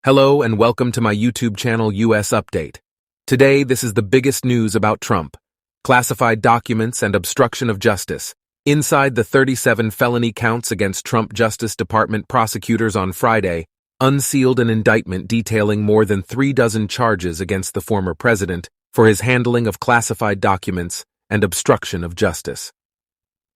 Hello and welcome to my YouTube channel US Update. Today, this is the biggest news about Trump. Classified documents and obstruction of justice. Inside the 37 felony counts against Trump Justice Department prosecutors on Friday, unsealed an indictment detailing more than 36 charges against the former president for his handling of classified documents and obstruction of justice.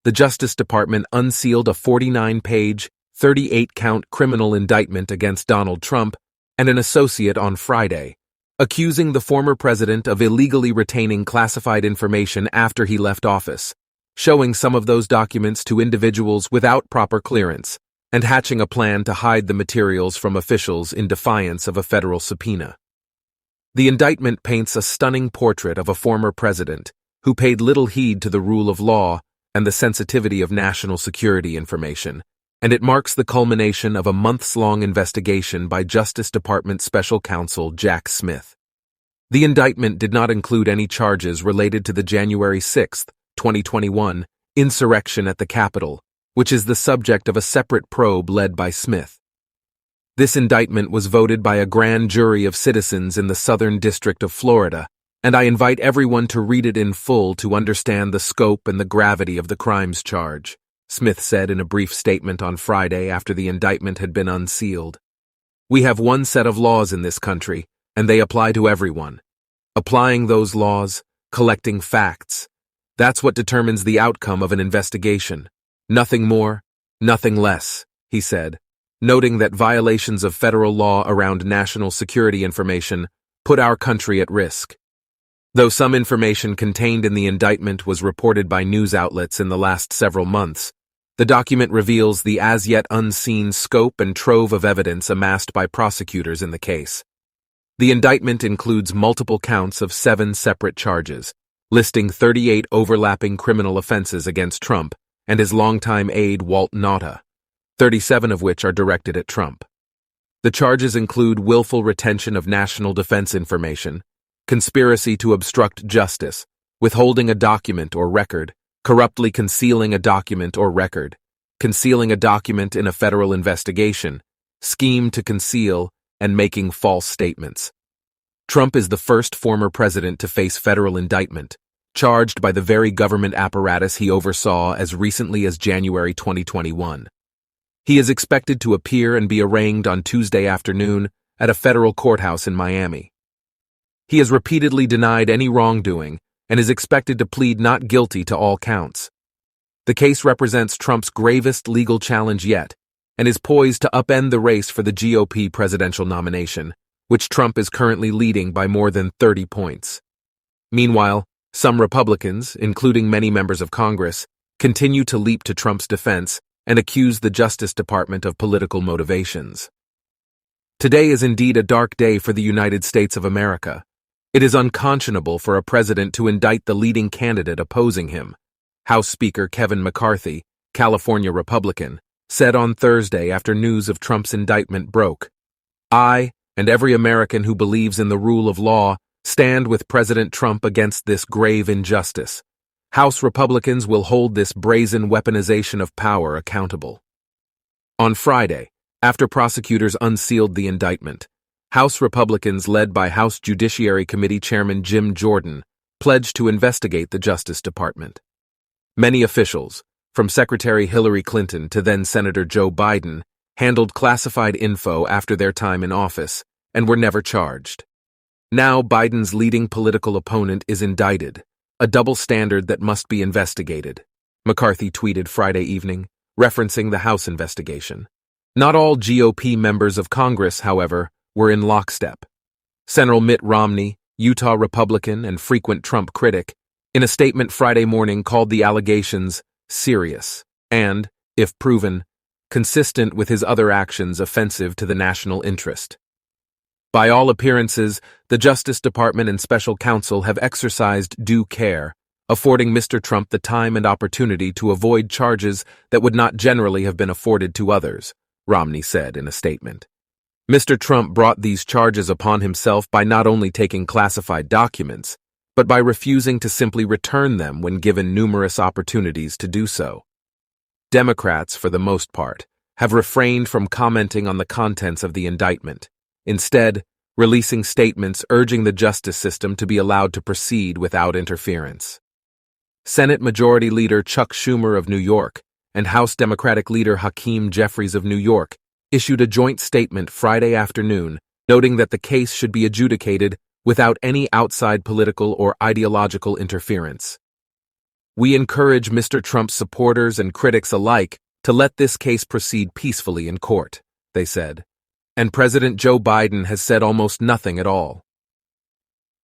The Justice Department unsealed a 49-page, 38-count criminal indictment against Donald Trump and an associate on Friday, accusing the former president of illegally retaining classified information after he left office, showing some of those documents to individuals without proper clearance, and hatching a plan to hide the materials from officials in defiance of a federal subpoena. The indictment paints a stunning portrait of a former president who paid little heed to the rule of law and the sensitivity of national security information, and it marks the culmination of a months-long investigation by Justice Department Special Counsel Jack Smith. The indictment did not include any charges related to the January 6, 2021, insurrection at the Capitol, which is the subject of a separate probe led by Smith. This indictment was voted by a grand jury of citizens in the Southern District of Florida, and I invite everyone to read it in full to understand the scope and the gravity of the crimes charge, Smith said in a brief statement on Friday after the indictment had been unsealed. We have one set of laws in this country, and they apply to everyone. Applying those laws, collecting facts, that's what determines the outcome of an investigation. Nothing more, nothing less, he said, noting that violations of federal law around national security information put our country at risk. Though some information contained in the indictment was reported by news outlets in the last several months, the document reveals the as-yet unseen scope and trove of evidence amassed by prosecutors in the case. The indictment includes multiple counts of 7 separate charges, listing 38 overlapping criminal offenses against Trump and his longtime aide Walt Nauta, 37 of which are directed at Trump. The charges include willful retention of national defense information, conspiracy to obstruct justice, withholding a document or record, corruptly concealing a document or record, concealing a document in a federal investigation, scheme to conceal, and making false statements. Trump is the first former president to face federal indictment, charged by the very government apparatus he oversaw as recently as January 2021. He is expected to appear and be arraigned on Tuesday afternoon at a federal courthouse in Miami. He has repeatedly denied any wrongdoing and is expected to plead not guilty to all counts. The case represents Trump's gravest legal challenge yet and is poised to upend the race for the GOP presidential nomination, which Trump is currently leading by more than 30 points. Meanwhile, some Republicans, including many members of Congress, continue to leap to Trump's defense and accuse the Justice Department of political motivations. Today is indeed a dark day for the United States of America. It is unconscionable for a president to indict the leading candidate opposing him. House Speaker Kevin McCarthy, California Republican, said on Thursday after news of Trump's indictment broke, "I, and every American who believes in the rule of law, stand with President Trump against this grave injustice. House Republicans will hold this brazen weaponization of power accountable." On Friday, after prosecutors unsealed the indictment, House Republicans led by House Judiciary Committee Chairman Jim Jordan pledged to investigate the Justice Department. Many officials, from Secretary Hillary Clinton to then-Senator Joe Biden, handled classified info after their time in office and were never charged. Now Biden's leading political opponent is indicted, a double standard that must be investigated, McCarthy tweeted Friday evening, referencing the House investigation. Not all GOP members of Congress, however, were in lockstep. Senator Mitt Romney, Utah Republican and frequent Trump critic, in a statement Friday morning called the allegations serious and, if proven, consistent with his other actions offensive to the national interest. By all appearances, the Justice Department and special counsel have exercised due care, affording Mr. Trump the time and opportunity to avoid charges that would not generally have been afforded to others, Romney said in a statement. Mr. Trump brought these charges upon himself by not only taking classified documents, but by refusing to simply return them when given numerous opportunities to do so. Democrats, for the most part, have refrained from commenting on the contents of the indictment, instead releasing statements urging the justice system to be allowed to proceed without interference. Senate Majority Leader Chuck Schumer of New York and House Democratic Leader Hakeem Jeffries of New York issued a joint statement Friday afternoon, noting that the case should be adjudicated without any outside political or ideological interference. "We encourage Mr. Trump's supporters and critics alike to let this case proceed peacefully in court," they said. And President Joe Biden has said almost nothing at all.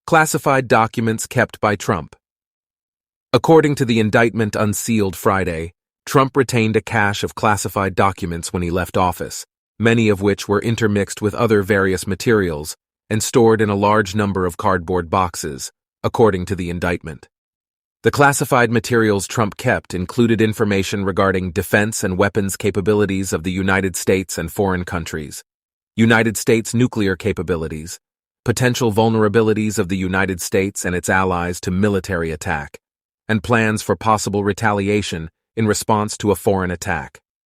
Classified documents kept by Trump. According to the indictment unsealed Friday, Trump retained a cache of classified documents when he left office, many of which were intermixed with other various materials and stored in a large number of cardboard boxes, according to the indictment. The classified materials Trump kept included information regarding defense and weapons capabilities of the United States and foreign countries, United States nuclear capabilities, potential vulnerabilities of the United States and its allies to military attack, and plans for possible retaliation in response to a foreign attack.